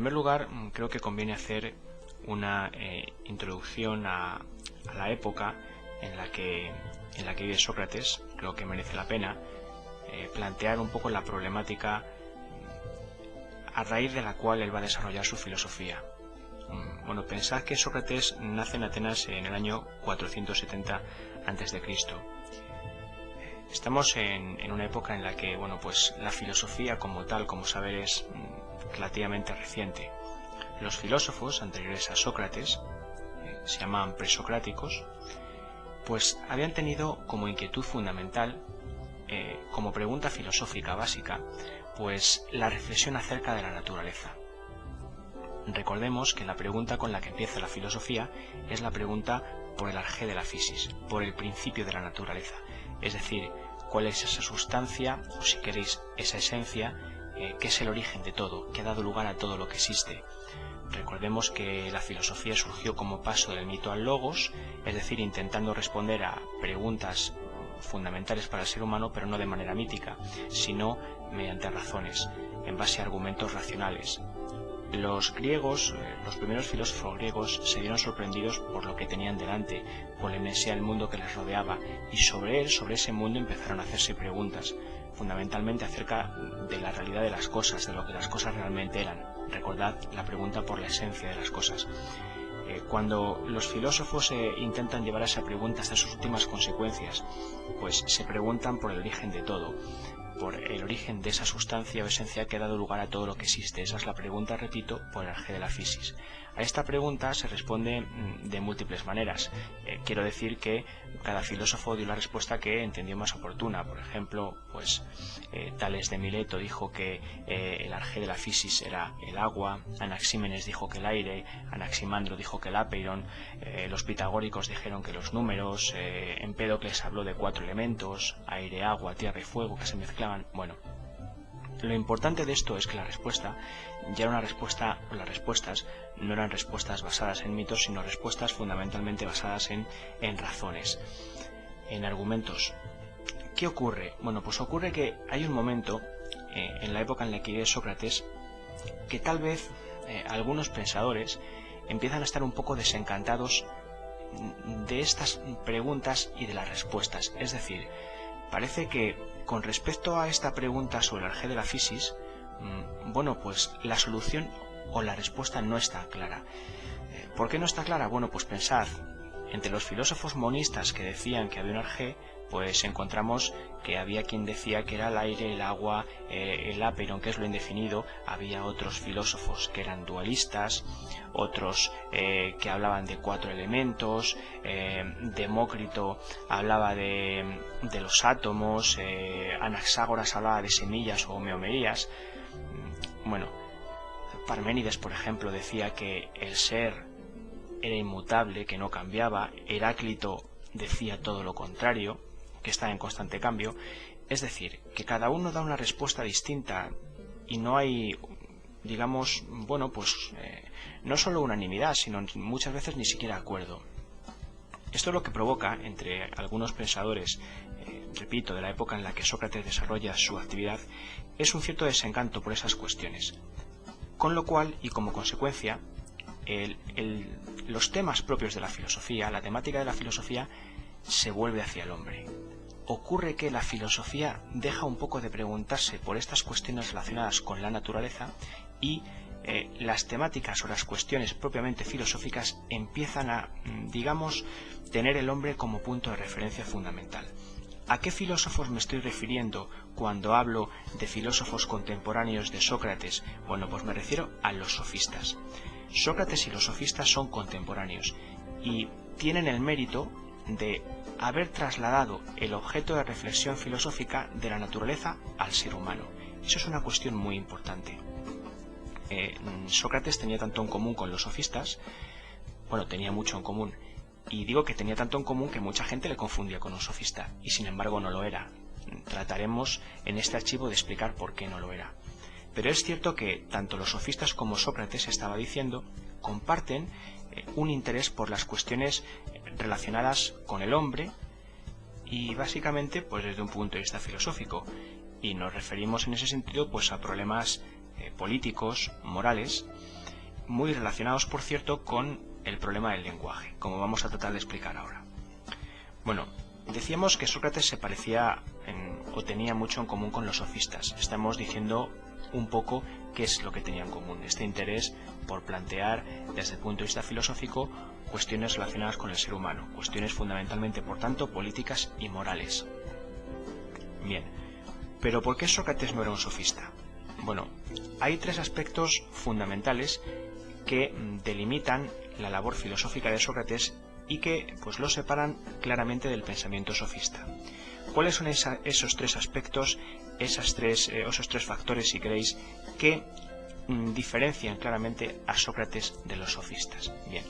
primer lugar, creo que conviene hacer una introducción a la época en la que vive Sócrates. Creo que merece la pena plantear un poco la problemática a raíz de la cual él va a desarrollar su filosofía. Bueno, pensad que Sócrates nace en Atenas en el año 470 a.C. Estamos en una época en la que, bueno, pues la filosofía como tal, como saber, es relativamente reciente. Los filósofos anteriores a Sócrates, se llaman presocráticos, pues habían tenido como inquietud fundamental, como pregunta filosófica básica, pues la reflexión acerca de la naturaleza. Recordemos que la pregunta con la que empieza la filosofía es la pregunta por el arjé de la physis, por el principio de la naturaleza, es decir, cuál es esa sustancia, o si queréis, esa esencia, que es el origen de todo, que ha dado lugar a todo lo que existe. Recordemos que la filosofía surgió como paso del mito al logos, es decir, intentando responder a preguntas fundamentales para el ser humano, pero no de manera mítica, sino mediante razones, en base a argumentos racionales. Los griegos, los primeros filósofos griegos, se vieron sorprendidos por lo que tenían delante, por la inmensidad del mundo que les rodeaba, y sobre ese mundo empezaron a hacerse preguntas, fundamentalmente acerca de la realidad de las cosas, de lo que las cosas realmente eran. Recordad la pregunta por la esencia de las cosas. Cuando los filósofos intentan llevar esa pregunta hasta sus últimas consecuencias, pues se preguntan por el origen de todo, por el origen de esa sustancia o esencia que ha dado lugar a todo lo que existe. Esa es la pregunta, repito, por el arjé de la physis. A esta pregunta se responde de múltiples maneras. Quiero decir que cada filósofo dio la respuesta que entendió más oportuna. Por ejemplo, pues Tales de Mileto dijo que el arjé de la physis era el agua, Anaxímenes dijo que el aire, Anaximandro dijo que el apeiron, los pitagóricos dijeron que los números, Empédocles habló de 4 elementos, aire, agua, tierra y fuego, que se mezclaban. Bueno, lo importante de esto es que la respuesta ya era una respuesta, o las respuestas no eran respuestas basadas en mitos, sino respuestas fundamentalmente basadas en razones, en argumentos. ¿Qué ocurre? Bueno, pues ocurre que hay un momento en la época en la que vive Sócrates que tal vez algunos pensadores empiezan a estar un poco desencantados de estas preguntas y de las respuestas. Es decir, parece que con respecto a esta pregunta sobre el arjé de la physis, bueno, pues la solución o la respuesta no está clara. ¿Por qué no está clara? Bueno, pues pensad, entre los filósofos monistas que decían que había un arjé, pues encontramos que había quien decía que era el aire, el agua, el apeiron, que es lo indefinido. Había otros filósofos que eran dualistas, otros que hablaban de 4 elementos, Demócrito hablaba de los átomos, Anaxágoras hablaba de semillas o homeomerías. Bueno, Parménides, por ejemplo, decía que el ser era inmutable, que no cambiaba. Heráclito decía todo lo contrario, que está en constante cambio. Es decir, que cada uno da una respuesta distinta y no hay, digamos, bueno, pues no solo unanimidad, sino muchas veces ni siquiera acuerdo. Esto es lo que provoca entre algunos pensadores, repito, de la época en la que Sócrates desarrolla su actividad, es un cierto desencanto por esas cuestiones. Con lo cual, y como consecuencia, los temas propios de la filosofía, la temática de la filosofía, se vuelve hacia el hombre. Ocurre que la filosofía deja un poco de preguntarse por estas cuestiones relacionadas con la naturaleza y las temáticas o las cuestiones propiamente filosóficas empiezan a, digamos, tener el hombre como punto de referencia fundamental. ¿A qué filósofos me estoy refiriendo cuando hablo de filósofos contemporáneos de Sócrates? Bueno, pues me refiero a los sofistas. Sócrates y los sofistas son contemporáneos y tienen el mérito de haber trasladado el objeto de reflexión filosófica de la naturaleza al ser humano. Eso es una cuestión muy importante. Sócrates tenía tanto en común con los sofistas, bueno, tenía mucho en común, y digo que tenía tanto en común que mucha gente le confundía con un sofista, y sin embargo no lo era. Trataremos en este archivo de explicar por qué no lo era. Pero es cierto que tanto los sofistas como Sócrates, estaba diciendo, comparten un interés por las cuestiones relacionadas con el hombre y básicamente pues desde un punto de vista filosófico, y nos referimos en ese sentido pues a problemas políticos, morales, muy relacionados, por cierto, con el problema del lenguaje, como vamos a tratar de explicar ahora. Bueno, decíamos que Sócrates se parecía o tenía mucho en común con los sofistas. Estamos diciendo un poco qué es lo que tenía en común, este interés por plantear desde el punto de vista filosófico cuestiones relacionadas con el ser humano, cuestiones fundamentalmente, por tanto, políticas y morales. Bien, pero ¿por qué Sócrates no era un sofista? Bueno, hay tres aspectos fundamentales que delimitan la labor filosófica de Sócrates y que pues lo separan claramente del pensamiento sofista. ¿Cuáles son esos tres aspectos, esos tres factores, si queréis, que diferencian claramente a Sócrates de los sofistas? Bien,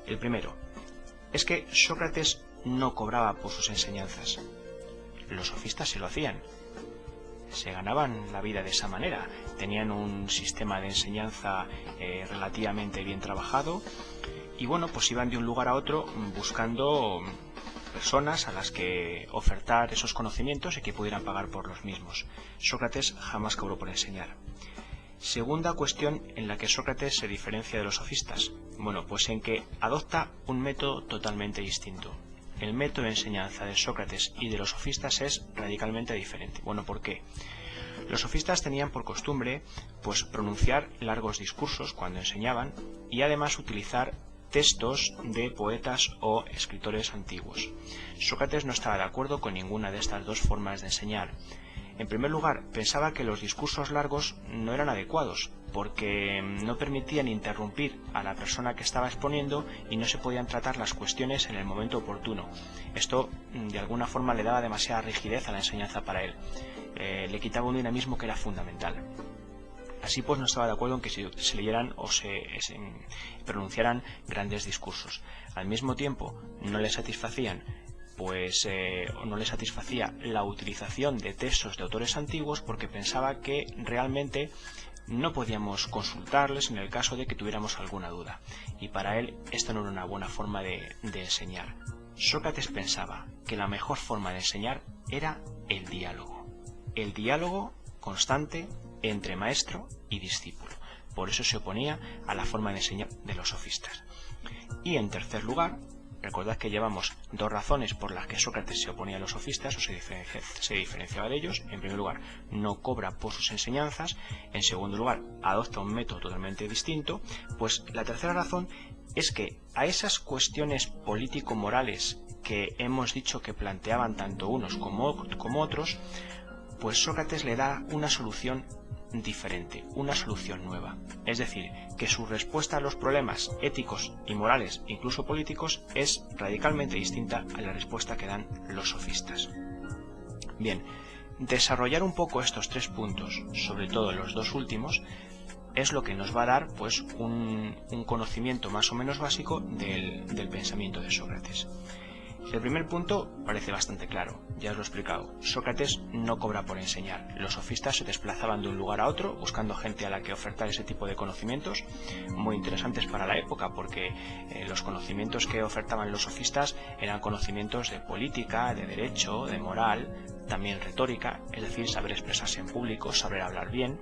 el primero es que Sócrates no cobraba por sus enseñanzas. Los sofistas se lo hacían. Se ganaban la vida de esa manera. Tenían un sistema de enseñanza relativamente bien trabajado y bueno, pues iban de un lugar a otro buscando personas a las que ofertar esos conocimientos y que pudieran pagar por los mismos. Sócrates jamás cobró por enseñar. Segunda cuestión en la que Sócrates se diferencia de los sofistas. Bueno, pues en que adopta un método totalmente distinto. El método de enseñanza de Sócrates y de los sofistas es radicalmente diferente. Bueno, ¿por qué? Los sofistas tenían por costumbre pues pronunciar largos discursos cuando enseñaban y además utilizar textos de poetas o escritores antiguos. Sócrates no estaba de acuerdo con ninguna de estas dos formas de enseñar. En primer lugar, pensaba que los discursos largos no eran adecuados, porque no permitían interrumpir a la persona que estaba exponiendo y no se podían tratar las cuestiones en el momento oportuno. Esto, de alguna forma, le daba demasiada rigidez a la enseñanza para él. Le quitaba un dinamismo que era fundamental. Así pues, no estaba de acuerdo en que se leyeran o se pronunciaran grandes discursos. Al mismo tiempo, no le satisfacía la utilización de textos de autores antiguos porque pensaba que realmente no podíamos consultarles en el caso de que tuviéramos alguna duda. Y para él esto no era una buena forma de enseñar. Sócrates pensaba que la mejor forma de enseñar era el diálogo. El diálogo constante entre maestro y discípulo. Por eso se oponía a la forma de enseñar de los sofistas. Y en tercer lugar, recordad que llevamos dos razones por las que Sócrates se oponía a los sofistas o se diferenciaba de ellos. En primer lugar, no cobra por sus enseñanzas. En segundo lugar, adopta un método totalmente distinto. Pues la tercera razón es que a esas cuestiones político-morales que hemos dicho que planteaban tanto unos como otros, pues Sócrates le da una solución diferente, una solución nueva. Es decir, que su respuesta a los problemas éticos y morales, incluso políticos, es radicalmente distinta a la respuesta que dan los sofistas. Bien, desarrollar un poco estos tres puntos, sobre todo los dos últimos, es lo que nos va a dar pues un conocimiento más o menos básico del pensamiento de Sócrates. El primer punto parece bastante claro, ya os lo he explicado. Sócrates no cobra por enseñar. Los sofistas se desplazaban de un lugar a otro buscando gente a la que ofertar ese tipo de conocimientos, muy interesantes para la época, porque los conocimientos que ofertaban los sofistas eran conocimientos de política, de derecho, de moral, también retórica, es decir, saber expresarse en público, saber hablar bien.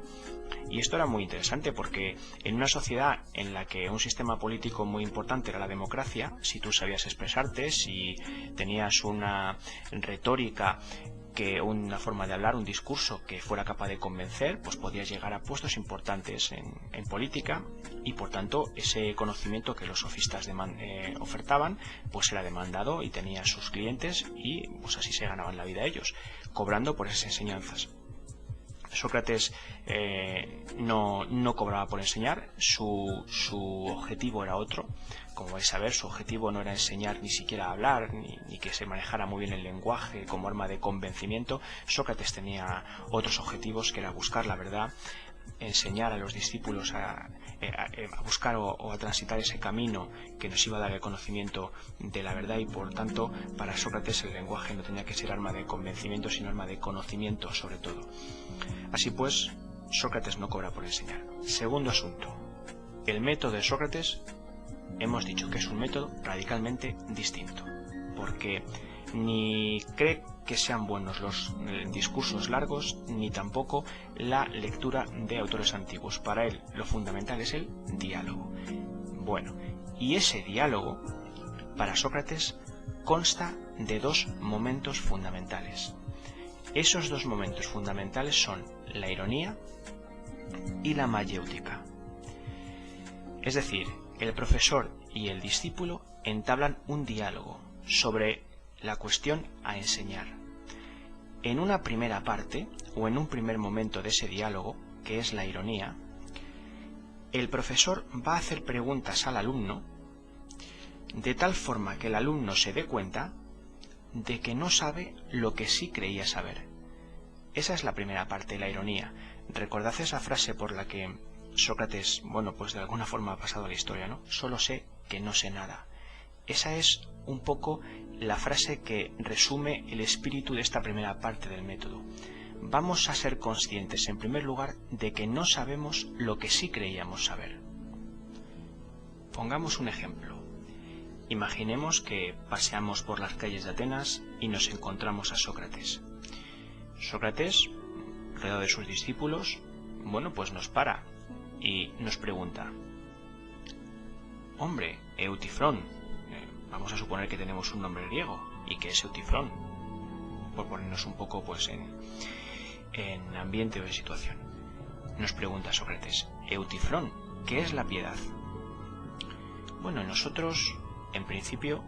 Y esto era muy interesante porque en una sociedad en la que un sistema político muy importante era la democracia, si tú sabías expresarte, si tenías una retórica, una forma de hablar, un discurso que fuera capaz de convencer, pues podías llegar a puestos importantes en política y por tanto ese conocimiento que los sofistas ofertaban pues era demandado y tenía sus clientes y pues así se ganaban la vida ellos, cobrando por esas enseñanzas. Sócrates no cobraba por enseñar, su objetivo era otro. Como vais a ver, su objetivo no era enseñar ni siquiera a hablar, ni que se manejara muy bien el lenguaje como arma de convencimiento. Sócrates tenía otros objetivos, que era buscar la verdad, enseñar a los discípulos a buscar o a transitar ese camino que nos iba a dar el conocimiento de la verdad, y por tanto para Sócrates el lenguaje no tenía que ser arma de convencimiento sino arma de conocimiento sobre todo. Así pues, Sócrates no cobra por enseñar. Segundo asunto, el método de Sócrates hemos dicho que es un método radicalmente distinto, porque ni cree que sean buenos los discursos largos, ni tampoco la lectura de autores antiguos. Para él lo fundamental es el diálogo. Bueno, y ese diálogo, para Sócrates, consta de dos momentos fundamentales. Esos dos momentos fundamentales son la ironía y la mayéutica. Es decir, el profesor y el discípulo entablan un diálogo sobre la cuestión a enseñar. En una primera parte, o en un primer momento de ese diálogo, que es la ironía, el profesor va a hacer preguntas al alumno de tal forma que el alumno se dé cuenta de que no sabe lo que sí creía saber. Esa es la primera parte, la ironía. Recordad esa frase por la que Sócrates, bueno, pues de alguna forma ha pasado a la historia, ¿no? Solo sé que no sé nada. Esa es un poco la frase que resume el espíritu de esta primera parte del método. Vamos a ser conscientes, en primer lugar, de que no sabemos lo que sí creíamos saber. Pongamos un ejemplo. Imaginemos que paseamos por las calles de Atenas y nos encontramos a Sócrates. Sócrates, rodeado de sus discípulos, bueno, pues nos para y nos pregunta: hombre, Eutifrón, vamos a suponer que tenemos un nombre griego y que es Eutifrón, por ponernos un poco pues en ambiente o en situación. Nos pregunta Sócrates: Eutifrón, ¿qué es la piedad? Bueno, nosotros en principio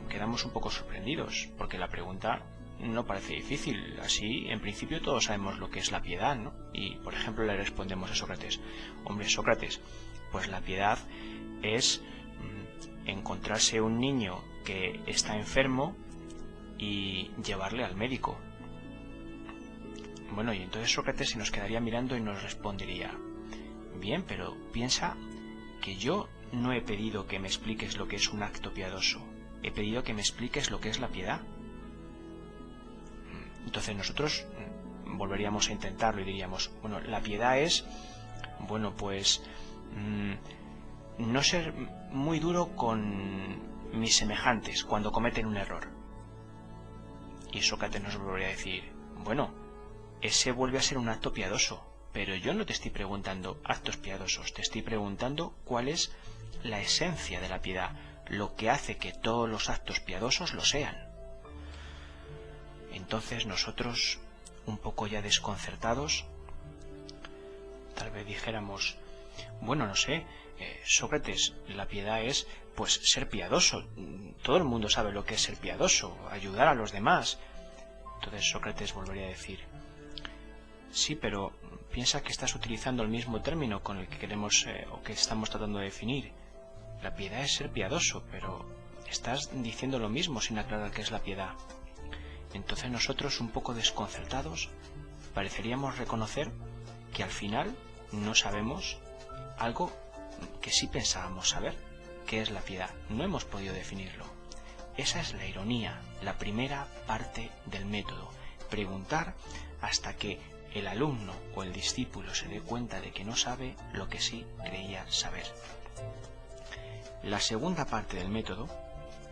quedamos un poco sorprendidos porque la pregunta no parece difícil. Así, en principio todos sabemos lo que es la piedad, ¿no? Y, por ejemplo, le respondemos a Sócrates: hombre, Sócrates, pues la piedad es encontrarse un niño que está enfermo y llevarle al médico. Bueno, y entonces Sócrates se nos quedaría mirando y nos respondería: bien, pero piensa que yo no he pedido que me expliques lo que es un acto piadoso, he pedido que me expliques lo que es la piedad. Entonces nosotros volveríamos a intentarlo y diríamos: bueno, la piedad es, bueno, pues no ser muy duro con mis semejantes cuando cometen un error. Y Sócrates nos volvería a decir: bueno, ese vuelve a ser un acto piadoso, pero yo no te estoy preguntando actos piadosos, te estoy preguntando cuál es la esencia de la piedad, lo que hace que todos los actos piadosos lo sean. Entonces nosotros, un poco ya desconcertados, tal vez dijéramos: bueno, no sé, Sócrates, la piedad es pues ser piadoso. Todo el mundo sabe lo que es ser piadoso, ayudar a los demás. Entonces Sócrates volvería a decir: sí, pero piensa que estás utilizando el mismo término con el que queremos o que estamos tratando de definir. La piedad es ser piadoso, pero estás diciendo lo mismo sin aclarar qué es la piedad. Entonces nosotros, un poco desconcertados, pareceríamos reconocer que al final no sabemos algo que sí pensábamos saber, que es la piedad. No hemos podido definirlo. Esa es la ironía, la primera parte del método. Preguntar hasta que el alumno o el discípulo se dé cuenta de que no sabe lo que sí creía saber. La segunda parte del método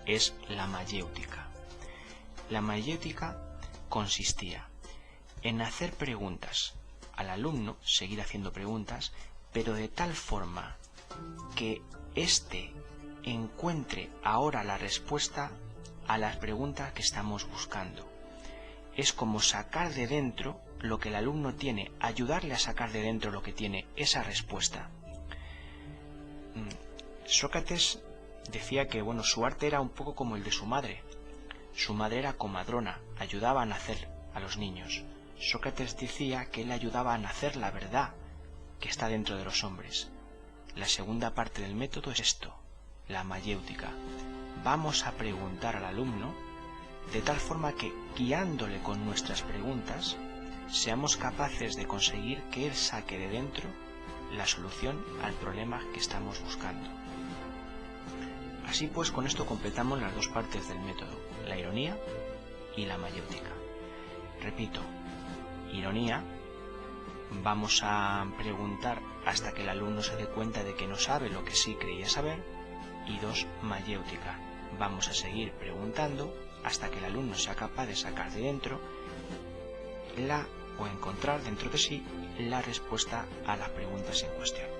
es la mayéutica. La mayéutica consistía en hacer preguntas al alumno, seguir haciendo preguntas, pero de tal forma que éste encuentre ahora la respuesta a las preguntas que estamos buscando. Es como sacar de dentro lo que el alumno tiene, ayudarle a sacar de dentro lo que tiene, esa respuesta. Sócrates decía que, bueno, su arte era un poco como el de su madre. Su madre era comadrona, ayudaba a nacer a los niños. Sócrates decía que él ayudaba a nacer la verdad que está dentro de los hombres. La segunda parte del método es esto, la mayéutica. Vamos a preguntar al alumno de tal forma que, guiándole con nuestras preguntas, seamos capaces de conseguir que él saque de dentro la solución al problema que estamos buscando. Así pues, con esto completamos las dos partes del método, la ironía y la mayéutica. Repito, ironía, vamos a preguntar hasta que el alumno se dé cuenta de que no sabe lo que sí creía saber. Y dos, mayéutica, vamos a seguir preguntando hasta que el alumno sea capaz de sacar de dentro o encontrar dentro de sí la respuesta a las preguntas en cuestión.